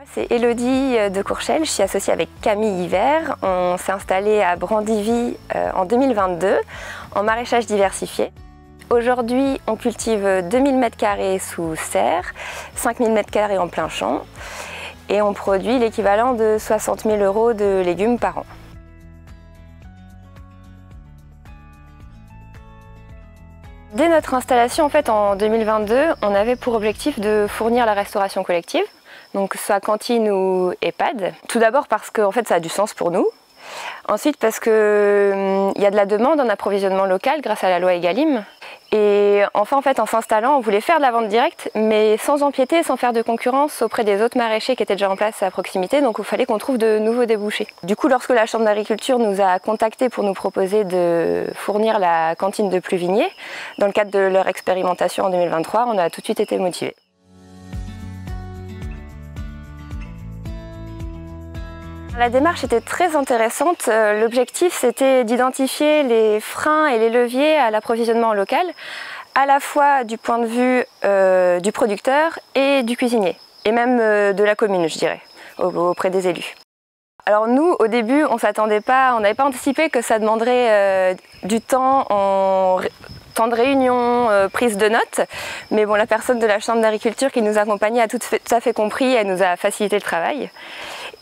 C'est Élodie de Courchelles, je suis associée avec Camille Hiver. On s'est installé à Brandivy en 2022 en maraîchage diversifié. Aujourd'hui, on cultive 2000 m² sous serre, 5000 m² en plein champ et on produit l'équivalent de 60 000 € de légumes par an. Dès notre installation en 2022, on avait pour objectif de fournir la restauration collective, donc soit cantine ou EHPAD. Tout d'abord parce que ça a du sens pour nous. Ensuite parce qu'il y a de la demande en approvisionnement local grâce à la loi Egalim. Et enfin en s'installant, on voulait faire de la vente directe, mais sans empiéter, sans faire de concurrence auprès des autres maraîchers qui étaient déjà en place à proximité, donc il fallait qu'on trouve de nouveaux débouchés. Du coup, lorsque la Chambre d'agriculture nous a contactés pour nous proposer de fournir la cantine de Pluvigné, dans le cadre de leur expérimentation en 2023, on a tout de suite été motivés. La démarche était très intéressante. L'objectif, c'était d'identifier les freins et les leviers à l'approvisionnement local, à la fois du point de vue du producteur et du cuisinier, et même de la commune, je dirais, auprès des élus. Alors nous, au début, on n'avait pas anticipé que ça demanderait du temps en temps de réunion, prise de notes, mais bon, la personne de la Chambre d'agriculture qui nous accompagnait a tout à fait compris, elle nous a facilité le travail.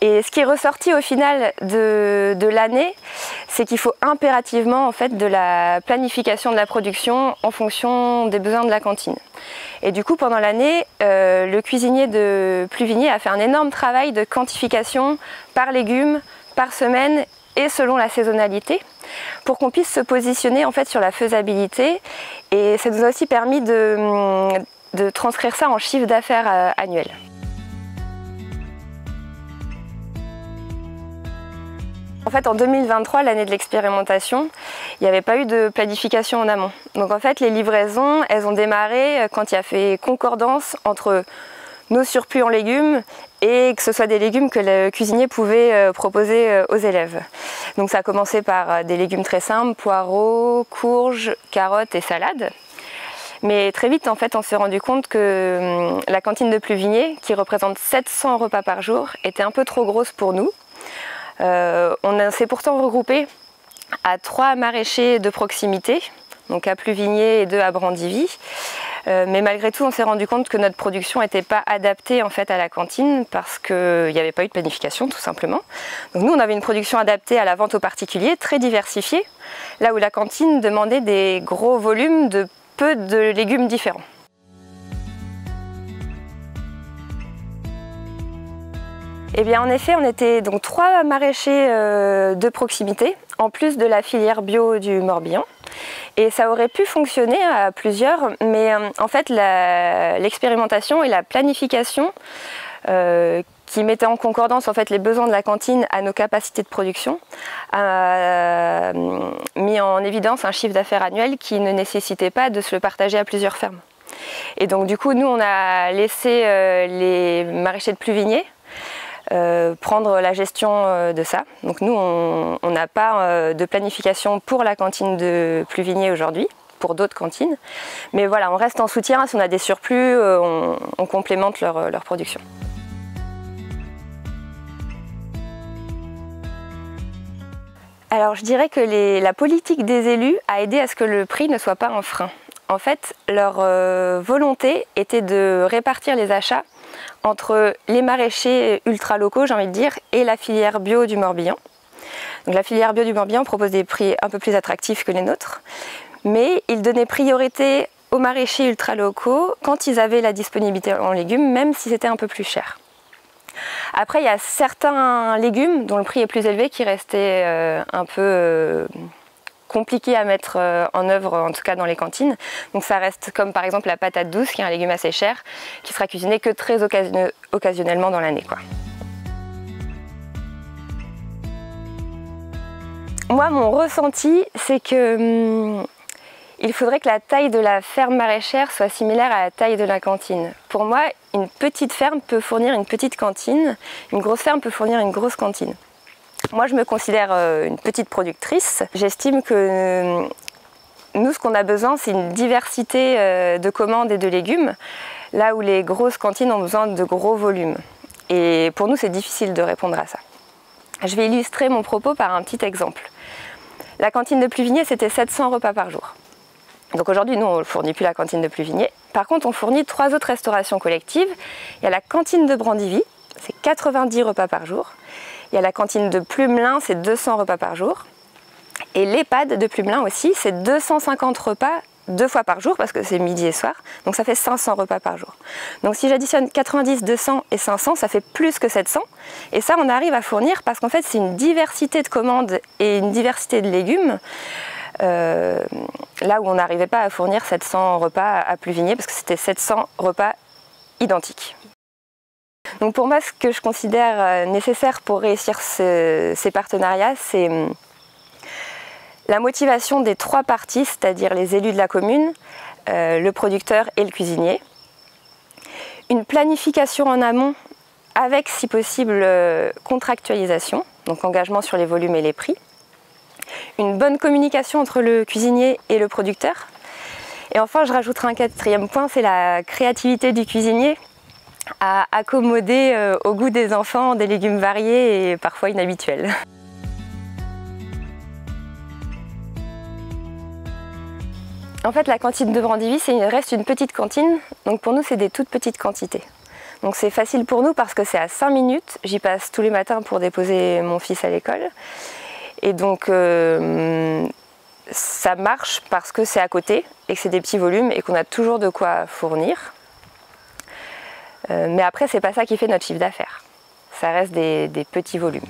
Et ce qui est ressorti au final de l'année, c'est qu'il faut impérativement de la planification de la production en fonction des besoins de la cantine. Et du coup, pendant l'année, le cuisinier de Pluvigné a fait un énorme travail de quantification par légumes, par semaine et selon la saisonnalité, pour qu'on puisse se positionner sur la faisabilité. Et ça nous a aussi permis de transcrire ça en chiffre d'affaires annuel. En 2023, l'année de l'expérimentation, il n'y avait pas eu de planification en amont. Donc les livraisons, elles ont démarré quand il y a fait concordance entre nos surplus en légumes et que ce soit des légumes que le cuisinier pouvait proposer aux élèves. Donc ça a commencé par des légumes très simples, poireaux, courges, carottes et salades. Mais très vite, on s'est rendu compte que la cantine de Pluvigné, qui représente 700 repas par jour, était un peu trop grosse pour nous. On s'est pourtant regroupé à 3 maraîchers de proximité, donc à Pluvigné et 2 à Brandivy. Mais malgré tout, on s'est rendu compte que notre production n'était pas adaptée à la cantine parce qu'il n'y avait pas eu de planification tout simplement. Donc nous, on avait une production adaptée à la vente aux particuliers, très diversifiée, là où la cantine demandait des gros volumes de peu de légumes différents. Eh bien, en effet, on était donc 3 maraîchers de proximité, en plus de la filière bio du Morbihan. Et ça aurait pu fonctionner à plusieurs, mais l'expérimentation et la planification qui mettaient en concordance les besoins de la cantine à nos capacités de production a mis en évidence un chiffre d'affaires annuel qui ne nécessitait pas de se le partager à plusieurs fermes. Et donc du coup, nous, on a laissé les maraîchers de Pluvigné prendre la gestion de ça. Donc nous, on n'a pas de planification pour la cantine de Pluvigné aujourd'hui, pour d'autres cantines. Mais voilà, on reste en soutien. Si on a des surplus, on complémente leur production. Alors je dirais que la politique des élus a aidé à ce que le prix ne soit pas un frein. En fait, leur volonté était de répartir les achats entre les maraîchers ultra locaux, j'ai envie de dire, et la filière bio du Morbihan. Donc la filière bio du Morbihan propose des prix un peu plus attractifs que les nôtres, mais ils donnaient priorité aux maraîchers ultra locaux quand ils avaient la disponibilité en légumes, même si c'était un peu plus cher. Après, il y a certains légumes dont le prix est plus élevé qui restaient un peu compliqué à mettre en œuvre, en tout cas dans les cantines. Donc ça reste comme par exemple la patate douce, qui est un légume assez cher, qui sera cuisiné que très occasionnellement dans l'année. Moi, mon ressenti, c'est que il faudrait que la taille de la ferme maraîchère soit similaire à la taille de la cantine. Pour moi, une petite ferme peut fournir une petite cantine, une grosse ferme peut fournir une grosse cantine. Moi, je me considère une petite productrice. J'estime que nous, ce qu'on a besoin, c'est une diversité de commandes et de légumes, là où les grosses cantines ont besoin de gros volumes. Et pour nous, c'est difficile de répondre à ça. Je vais illustrer mon propos par un petit exemple. La cantine de Pluvigné, c'était 700 repas par jour. Donc aujourd'hui, nous, on ne fournit plus la cantine de Pluvigné. Par contre, on fournit 3 autres restaurations collectives. Il y a la cantine de Brandivy, c'est 90 repas par jour. Il y a la cantine de Plumelin, c'est 200 repas par jour. Et l'EHPAD de Plumelin aussi, c'est 250 repas 2 fois par jour, parce que c'est midi et soir. Donc ça fait 500 repas par jour. Donc si j'additionne 90, 200 et 500, ça fait plus que 700. Et ça, on arrive à fournir parce qu'en fait, c'est une diversité de commandes et une diversité de légumes. Là où on n'arrivait pas à fournir 700 repas à Pluvigné, parce que c'était 700 repas identiques. Donc pour moi, ce que je considère nécessaire pour réussir ces partenariats, c'est la motivation des 3 parties, c'est-à-dire les élus de la commune, le producteur et le cuisinier. Une planification en amont avec, si possible, contractualisation, donc engagement sur les volumes et les prix. Une bonne communication entre le cuisinier et le producteur. Et enfin, je rajouterai un 4e point, c'est la créativité du cuisinier à accommoder au goût des enfants des légumes variés et parfois inhabituels. En fait, la cantine de Brandivy, reste une petite cantine, donc pour nous, c'est des toutes petites quantités. Donc c'est facile pour nous parce que c'est à 5 minutes, j'y passe tous les matins pour déposer mon fils à l'école. Et donc ça marche parce que c'est à côté et que c'est des petits volumes et qu'on a toujours de quoi fournir. Mais après, c'est pas ça qui fait notre chiffre d'affaires. Ça reste des petits volumes.